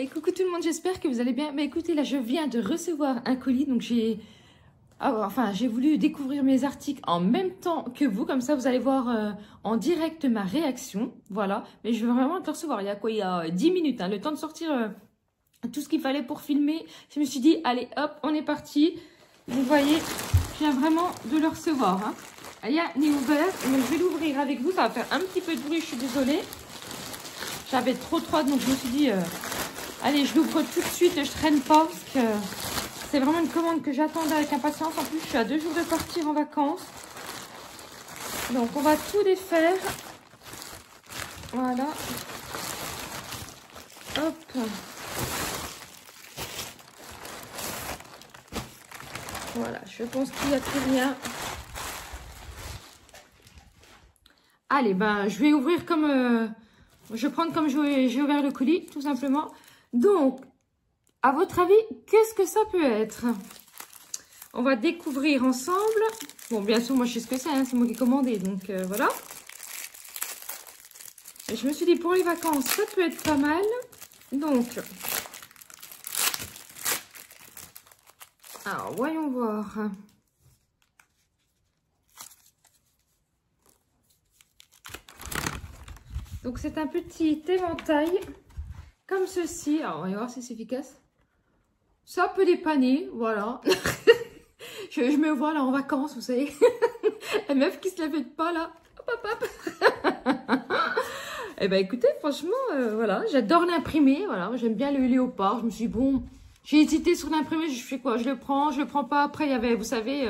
Et coucou tout le monde, j'espère que vous allez bien. Mais écoutez, là je viens de recevoir un colis, donc j'ai voulu découvrir mes articles en même temps que vous, comme ça vous allez voir en direct ma réaction, voilà. Mais je veux vraiment le recevoir, il y a quoi, il y a 10 minutes, hein, le temps de sortir tout ce qu'il fallait pour filmer. Je me suis dit, allez hop, on est parti. Vous voyez, je viens vraiment de le recevoir, hein. Rien n'est ouvert, mais je vais l'ouvrir avec vous, ça va faire un petit peu de bruit, je suis désolée. J'avais trop de donc je me suis dit, allez, je l'ouvre tout de suite, je traîne pas, parce que c'est vraiment une commande que j'attendais avec impatience. En plus, je suis à 2 jours de partir en vacances. Donc, on va tout défaire. Voilà. Hop. Voilà, je pense qu'il n'y a plus rien. Allez, ben, je vais ouvrir comme... je vais prendre comme j'ai ouvert le colis, tout simplement. Donc, à votre avis, qu'est-ce que ça peut être? On va découvrir ensemble. Bon, bien sûr, moi, je sais ce que c'est, hein, c'est moi qui ai commandé, donc voilà. Et je me suis dit, pour les vacances, ça peut être pas mal. Donc, alors, voyons voir. Donc, c'est un petit éventail, comme ceci. Alors, on va voir si c'est efficace. Ça peut dépanner, voilà. je me vois là en vacances, vous savez. La meuf qui se la fait pas là. Hop, hop, hop. Eh ben, écoutez, franchement, voilà. J'adore l'imprimer, voilà. J'aime bien le léopard. Je me suis dit, bon, j'ai hésité sur l'imprimer. Je fais quoi? Je le prends pas. Après, il y avait, vous savez...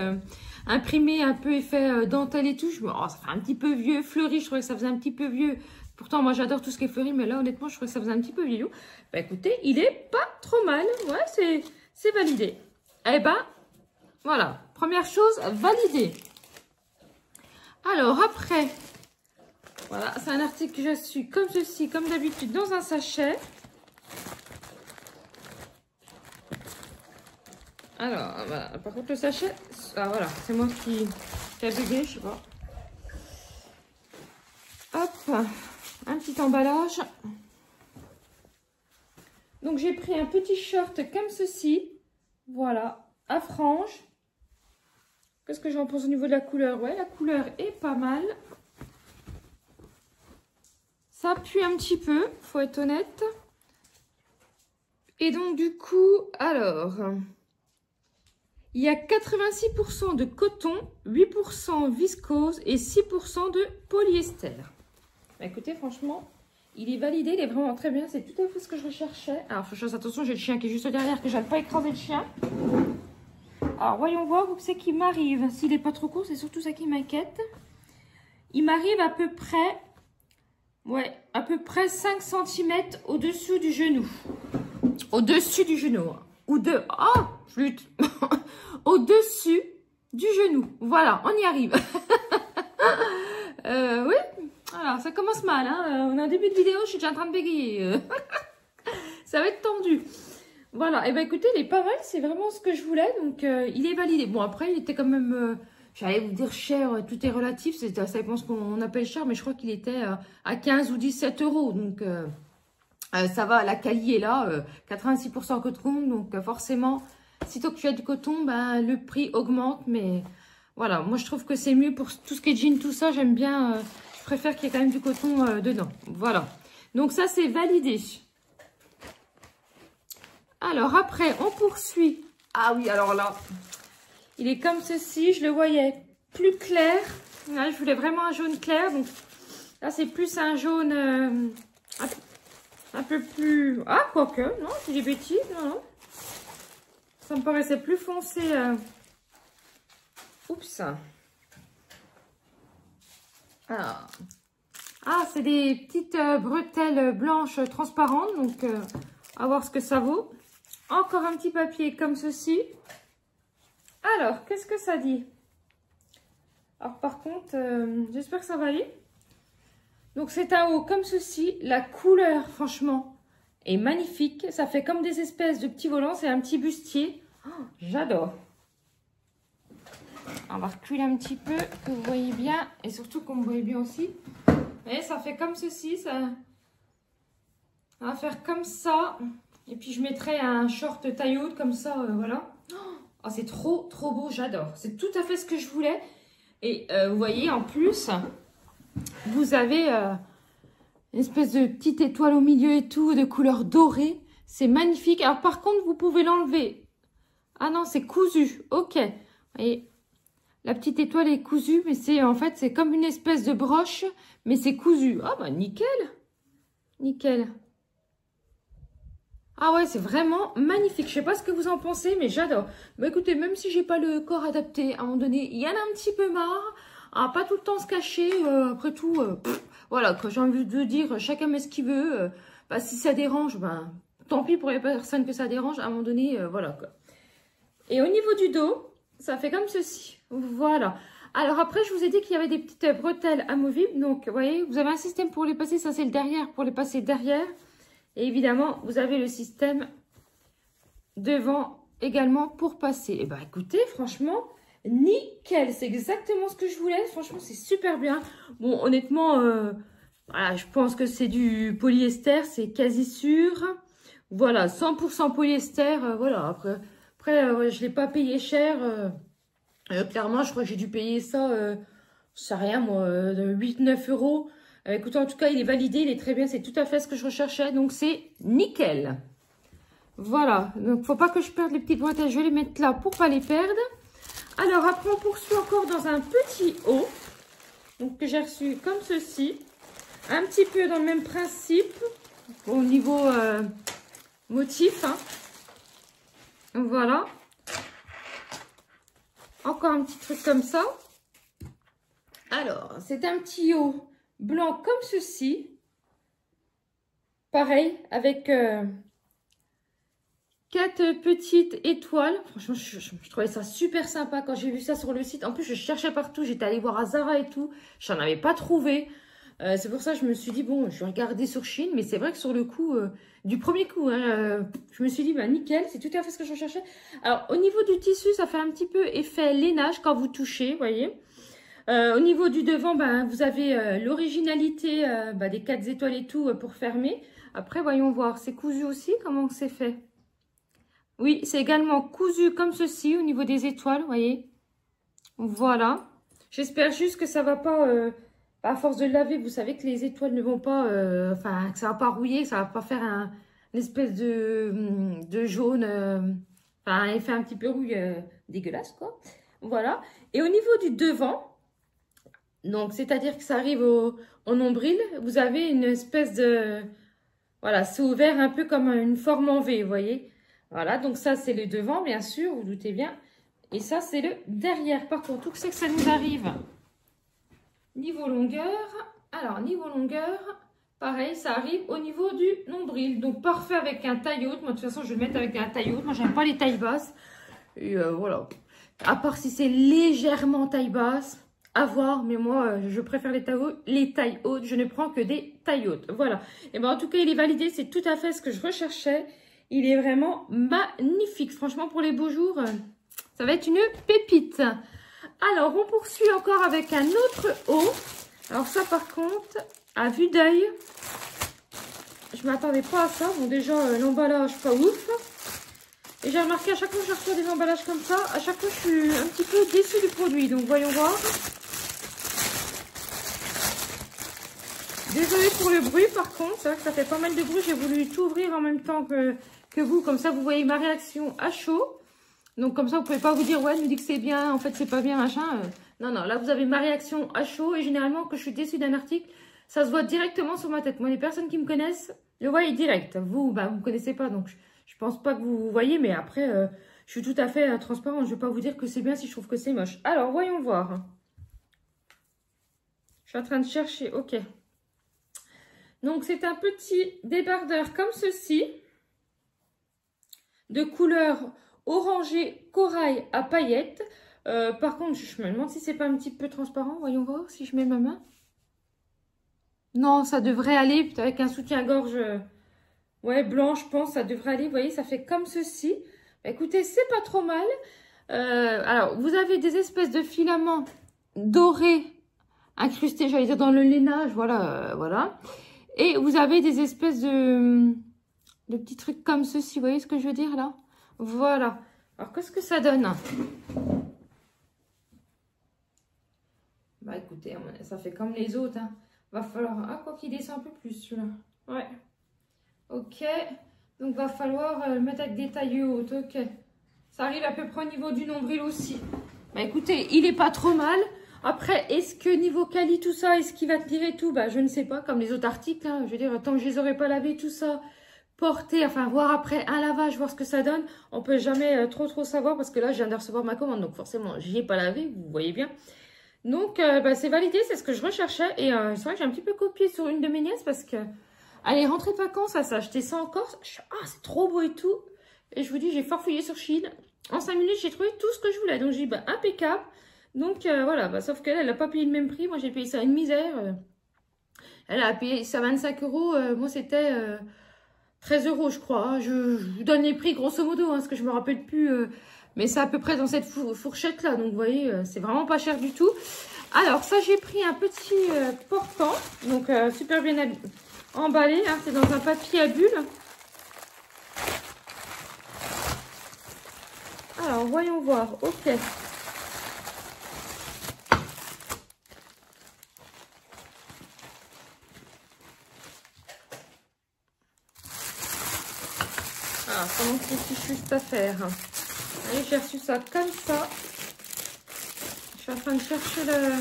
imprimé un peu effet dentelle et tout, je me dis, oh, ça fait un petit peu vieux, fleuri, je trouvais que ça faisait un petit peu vieux. Pourtant, moi, j'adore tout ce qui est fleuri, mais là, honnêtement, je trouvais que ça faisait un petit peu vieillot. Bah, écoutez, il est pas trop mal. Ouais, c'est validé. Eh ben, voilà. Première chose, validé. Alors, après, voilà, c'est un article que j'ai su comme ceci, comme d'habitude, dans un sachet. Alors, voilà. Par contre, le sachet, ah, voilà, c'est moi qui a bugué, je sais pas. Hop, un petit emballage. Donc, j'ai pris un petit short comme ceci. Voilà, à franges. Qu'est-ce que j'en pense au niveau de la couleur? Ouais, la couleur est pas mal. Ça pue un petit peu, faut être honnête. Et donc, du coup, alors... il y a 86% de coton, 8% viscose et 6% de polyester. Bah, écoutez, franchement, il est validé, il est vraiment très bien. C'est tout à fait ce que je recherchais. Alors, faut faire attention, j'ai le chien qui est juste derrière, que je n'aille pas écraser le chien. Alors, voyons voir où c'est qu'il m'arrive. S'il n'est pas trop court, c'est surtout ça qui m'inquiète. Il m'arrive à peu près, ouais, à peu près 5 cm au-dessous du genou. Au-dessus du genou. Ou de... oh, flûte. Au-dessus du genou. Voilà, on y arrive. Oui, alors ça commence mal. Hein. On est en début de vidéo, je suis déjà en train de bégayer. Ça va être tendu. Voilà, et ben écoutez, il est pas mal, c'est vraiment ce que je voulais. Donc, il est validé. Bon, après, il était quand même... j'allais vous dire cher, tout est relatif. Ça dépend ce qu'on appelle cher, mais je crois qu'il était à 15 ou 17 €. Donc, ça va, la qualité est là. 86% coton, donc forcément... sitôt que tu as du coton, ben, le prix augmente. Mais voilà, moi je trouve que c'est mieux pour tout ce qui est jean, tout ça. J'aime bien, je préfère qu'il y ait quand même du coton dedans. Voilà, donc ça c'est validé. Alors après, on poursuit. Ah oui, alors là, il est comme ceci. Je le voyais plus clair. Là, je voulais vraiment un jaune clair. Donc là, c'est plus un jaune un peu plus... ah, quoique, non, c'est des bêtises, non, non. Ça me paraissait plus foncé. Oups. Alors. Ah, c'est des petites bretelles blanches transparentes. Donc, à voir ce que ça vaut. Encore un petit papier comme ceci. Alors, qu'est-ce que ça dit? Alors, par contre, j'espère que ça va aller. Donc, c'est un haut comme ceci. La couleur, franchement, est magnifique. Ça fait comme des espèces de petits volants. C'est un petit bustier. Oh, j'adore. On va reculer un petit peu, que vous voyez bien. Et surtout qu'on me voyez bien aussi. Vous voyez, ça fait comme ceci. Ça va faire comme ça. Et puis, je mettrai un short taille haute comme ça, voilà. Oh, c'est trop, trop beau, j'adore. C'est tout à fait ce que je voulais. Et vous voyez, en plus, vous avez une espèce de petite étoile au milieu et tout, de couleur dorée. C'est magnifique. Alors, par contre, vous pouvez l'enlever. Ah non, c'est cousu. Ok. Vous voyez, la petite étoile est cousue, mais c'est en fait, c'est comme une espèce de broche, mais c'est cousu. Ah bah, nickel. Nickel. Ah ouais, c'est vraiment magnifique. Je sais pas ce que vous en pensez, mais j'adore. Bah écoutez, même si j'ai pas le corps adapté, à un moment donné, il y en a un petit peu marre. Ah, pas tout le temps se cacher. Après tout, voilà, quand j'ai envie de dire, chacun met ce qu'il veut. Bah, si ça dérange, ben, tant pis pour les personnes que ça dérange. À un moment donné, voilà quoi. Et au niveau du dos, ça fait comme ceci. Voilà. Alors après, je vous ai dit qu'il y avait des petites bretelles amovibles. Donc, vous voyez, vous avez un système pour les passer. Ça, c'est le derrière pour les passer derrière. Et évidemment, vous avez le système devant également pour passer. Et bah écoutez, franchement, nickel. C'est exactement ce que je voulais. Franchement, c'est super bien. Bon, honnêtement, voilà, je pense que c'est du polyester. C'est quasi sûr. Voilà, 100% polyester. Voilà, après ouais, je ne l'ai pas payé cher. Clairement, je crois que j'ai dû payer ça, je sais rien moi, de 8-9 euros. Écoutez, en tout cas, il est validé, il est très bien. C'est tout à fait ce que je recherchais. Donc, c'est nickel. Voilà. Donc, faut pas que je perde les petites bretelles. Je vais les mettre là pour pas les perdre. Alors, après, on poursuit encore dans un petit haut. Donc, que j'ai reçu comme ceci. Un petit peu dans le même principe. Au niveau motif. Hein. Voilà. Encore un petit truc comme ça. Alors, c'est un petit haut blanc comme ceci. Pareil, avec 4 petites étoiles. Franchement, je trouvais ça super sympa quand j'ai vu ça sur le site. En plus, je cherchais partout. J'étais allée voir à Zara et tout. Je n'en avais pas trouvé. C'est pour ça que je me suis dit, bon, je vais regarder sur Chine. Mais c'est vrai que sur le coup, du premier coup, hein, je me suis dit, bah nickel, c'est tout à fait ce que je recherchais. Alors, au niveau du tissu, ça fait un petit peu effet lainage quand vous touchez, vous voyez. Au niveau du devant, ben, vous avez l'originalité des 4 étoiles et tout pour fermer. Après, voyons voir, c'est cousu aussi, comment c'est fait? Oui, c'est également cousu comme ceci au niveau des étoiles, vous voyez. Voilà. J'espère juste que ça va pas, à force de laver, vous savez que les étoiles ne vont pas, que ça va pas rouiller, que ça va pas faire une espèce de jaune, un effet un petit peu rouille dégueulasse, quoi. Voilà. Et au niveau du devant, donc, c'est-à-dire que ça arrive au nombril. Vous avez une espèce de... Voilà, c'est ouvert un peu comme une forme en V, vous voyez. Voilà, donc ça, c'est le devant, bien sûr, vous doutez bien. Et ça, c'est le derrière. Par contre, où c'est que ça nous arrive? Niveau longueur. Alors, niveau longueur, pareil, ça arrive au niveau du nombril. Donc, parfait avec un taille haute. Moi, de toute façon, je vais le mettre avec un taille haute. Moi, j'aime pas les tailles basses. Et voilà. À part si c'est légèrement taille basse. À voir, mais moi, je préfère les tailles hautes. Je ne prends que des tailles hautes. Voilà. Et ben en tout cas, il est validé. C'est tout à fait ce que je recherchais. Il est vraiment magnifique. Franchement, pour les beaux jours, ça va être une pépite. Alors, on poursuit encore avec un autre haut. Alors ça, par contre, à vue d'œil, je ne m'attendais pas à ça. Bon, déjà, l'emballage, pas ouf. Et j'ai remarqué à chaque fois que je reçois des emballages comme ça, à chaque fois, je suis un petit peu déçue du produit. Donc, voyons voir. Désolée pour le bruit, par contre, c'est vrai que ça fait pas mal de bruit. J'ai voulu tout ouvrir en même temps que vous. Comme ça, vous voyez ma réaction à chaud. Donc, comme ça, vous pouvez pas vous dire, ouais, elle me dit que c'est bien, en fait, c'est pas bien, machin. Non, non, là, vous avez ma réaction à chaud. Et généralement, quand je suis déçue d'un article, ça se voit directement sur ma tête. Moi, les personnes qui me connaissent, le voient direct. Vous, bah, vous me connaissez pas, donc je pense pas que vous voyez. Mais après, je suis tout à fait transparente. Je vais pas vous dire que c'est bien si je trouve que c'est moche. Alors, voyons voir. Je suis en train de chercher, ok. Donc, c'est un petit débardeur comme ceci, de couleur orangé corail à paillettes. Par contre, je me demande si c'est pas un petit peu transparent. Voyons voir si je mets ma main. Non, ça devrait aller. Peut-être avec un soutien-gorge ouais, blanc, je pense, ça devrait aller. Vous voyez, ça fait comme ceci. Bah, écoutez, c'est pas trop mal. Alors, vous avez des espèces de filaments dorés incrustés, j'allais dire, dans le lainage. Voilà, voilà. Et vous avez des espèces de le petit truc comme ceci. Vous voyez ce que je veux dire là? Voilà. Alors, qu'est-ce que ça donne? Bah écoutez, ça fait comme les autres. Hein. Va falloir... Ah, quoi qu'il descend un peu plus celui-là. Ouais. Ok. Donc, va falloir le mettre avec des tailles hautes. Ok. Ça arrive à peu près au niveau du nombril aussi. Bah écoutez, il est pas trop mal. Après, est-ce que niveau quali, tout ça, est-ce qu'il va tenir et tout? Bah je ne sais pas, comme les autres articles. Hein. Je veux dire, tant que je les aurais pas lavés, tout ça, porté, enfin voir après un lavage, voir ce que ça donne. On peut jamais trop savoir parce que là, je viens de recevoir ma commande. Donc forcément, j'y ai pas lavé, vous voyez bien. Donc, bah, c'est validé, c'est ce que je recherchais. Et c'est vrai que j'ai un petit peu copié sur une de mes nièces parce que elle est rentrée de vacances, elle s'est acheté ça en Corse. Ah, c'est trop beau et tout. Et je vous dis, j'ai farfouillé sur Shein. En 5 minutes, j'ai trouvé tout ce que je voulais. Donc, j'ai dit, bah, impeccable. Donc, voilà. Bah, sauf qu'elle, elle n'a pas payé le même prix. Moi, j'ai payé ça une misère. Elle a payé ça 25 €. Moi, c'était 13 €, je crois. Hein. Je vous donne les prix, grosso modo, hein, parce que je me rappelle plus. Mais c'est à peu près dans cette fourchette-là. Donc, vous voyez, c'est vraiment pas cher du tout. Alors, ça, j'ai pris un petit portant. Donc, super bien emballé. Hein. C'est dans un papier à bulles. Alors, voyons voir. Ok. Ah, comment c'est fichu cette affaire. Allez, j'ai reçu ça comme ça. Je suis en train de chercher le...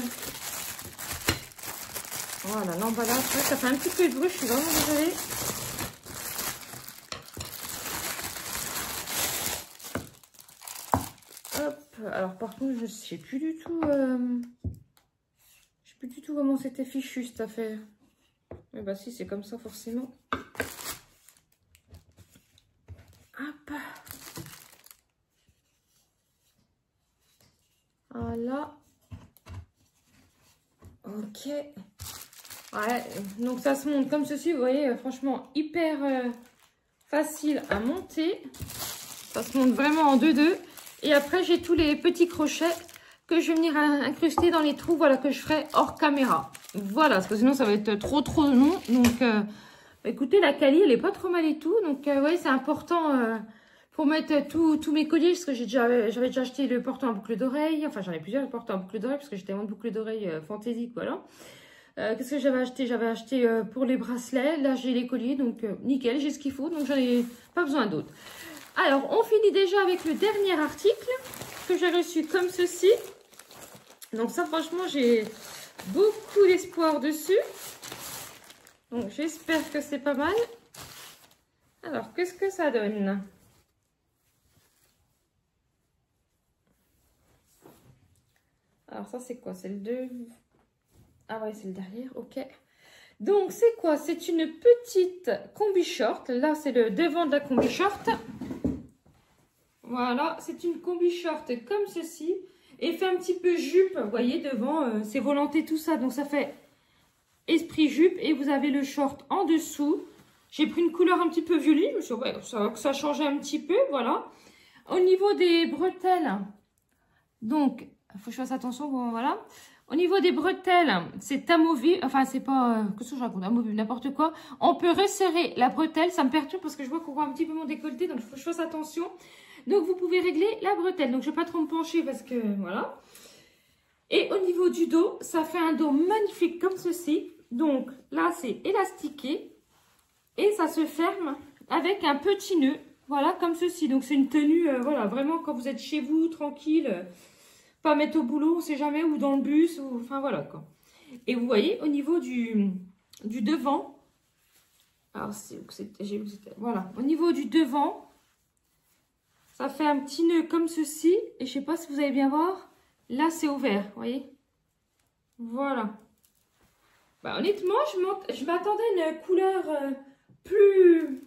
Voilà, l'emballage. Ça fait un petit peu de bruit, je suis vraiment désolée. Hop, alors par contre, je sais plus du tout... Je sais plus du tout comment c'était fichu cette affaire. Mais bah si, c'est comme ça forcément. Hop. Voilà. Ok. Ouais, donc ça se monte comme ceci, vous voyez, franchement, hyper facile à monter. Ça se monte vraiment en 2-2. Et après, j'ai tous les petits crochets que je vais venir incruster dans les trous, voilà, que je ferai hors caméra. Voilà, parce que sinon, ça va être trop long. Donc, écoutez, la quali, elle est pas trop mal et tout. Donc, ouais, c'est important pour mettre tous mes colliers, parce que j'avais déjà acheté le portant à boucle d'oreille. Enfin, j'en ai plusieurs, le portant à boucle d'oreille, parce que j'étais en boucle d'oreille fantaisie, voilà. Qu'est-ce que j'avais acheté? J'avais acheté pour les bracelets. Là, j'ai les colliers, donc nickel, j'ai ce qu'il faut. Donc, j'en ai pas besoin d'autres. Alors, on finit déjà avec le dernier article que j'ai reçu comme ceci. Donc, ça, franchement, j'ai beaucoup d'espoir dessus. Donc, j'espère que c'est pas mal. Alors, qu'est-ce que ça donne? Alors, ça, c'est quoi? C'est le 2. Ah ouais, c'est le derrière, ok. Donc, c'est quoi? C'est une petite combi short. Là, c'est le devant de la combi short. Voilà, c'est une combi short comme ceci. Et fait un petit peu jupe, vous voyez, devant, c'est volanté tout ça. Donc, ça fait esprit jupe. Et vous avez le short en dessous. J'ai pris une couleur un petit peu violet. Je me suis dit, ouais, ça changeait un petit peu, voilà. Au niveau des bretelles, donc, il faut que je fasse attention, bon, voilà. Au niveau des bretelles, c'est amovible, enfin c'est pas, qu'est-ce que je raconte, amovible, n'importe quoi. On peut resserrer la bretelle, ça me perturbe parce que je vois qu'on voit un petit peu mon décolleté, donc il faut que je fasse attention. Donc vous pouvez régler la bretelle, donc je ne vais pas trop me pencher parce que, voilà. Et au niveau du dos, ça fait un dos magnifique comme ceci. Donc là c'est élastiqué et ça se ferme avec un petit nœud, voilà, comme ceci. Donc c'est une tenue, voilà, vraiment quand vous êtes chez vous, tranquille. Pas mettre au boulot, on sait jamais, ou dans le bus, ou enfin voilà quoi. Et vous voyez, au niveau du devant, alors j'ai vu que c'était, voilà, au niveau du devant, ça fait un petit nœud comme ceci, et je sais pas si vous allez bien voir, là c'est ouvert, vous voyez. Voilà. Bah, honnêtement, je m'attendais à une couleur plus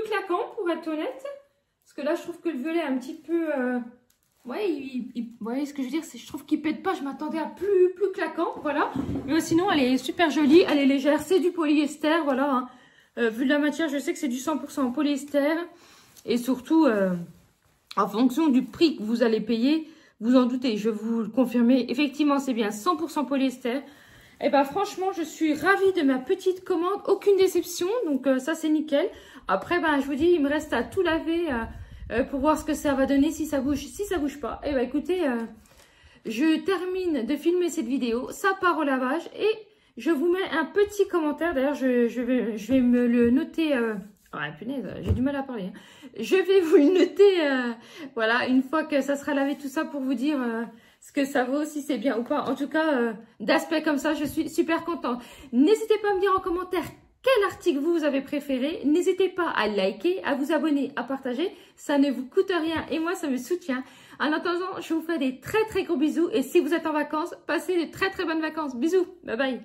claquante, pour être honnête, parce que là je trouve que le violet est un petit peu... ouais, vous voyez ce que je veux dire, je trouve qu'il pète pas, je m'attendais à plus claquant, voilà. Mais sinon, elle est super jolie, elle est légère, c'est du polyester, voilà. Hein. Vu de la matière, je sais que c'est du 100% polyester. Et surtout, en fonction du prix que vous allez payer, vous en doutez, je vais vous le confirmer. Effectivement, c'est bien 100% polyester. Et ben franchement, je suis ravie de ma petite commande. Aucune déception, donc ça c'est nickel. Après, ben je vous dis, il me reste à tout laver pour voir ce que ça va donner, si ça bouge. Si ça bouge pas, et ben écoutez, je termine de filmer cette vidéo. Ça part au lavage et je vous mets un petit commentaire. D'ailleurs, je vais me le noter. Ah, punaise, j'ai du mal à parler. Hein. Je vais vous le noter, voilà, une fois que ça sera lavé tout ça pour vous dire ce que ça vaut, si c'est bien ou pas. En tout cas, d'aspect comme ça, je suis super contente. N'hésitez pas à me dire en commentaire quel article vous avez préféré. N'hésitez pas à liker, à vous abonner, à partager. Ça ne vous coûte rien et moi, ça me soutient. En attendant, je vous fais des très très gros bisous. Et si vous êtes en vacances, passez de très très bonnes vacances. Bisous, bye bye.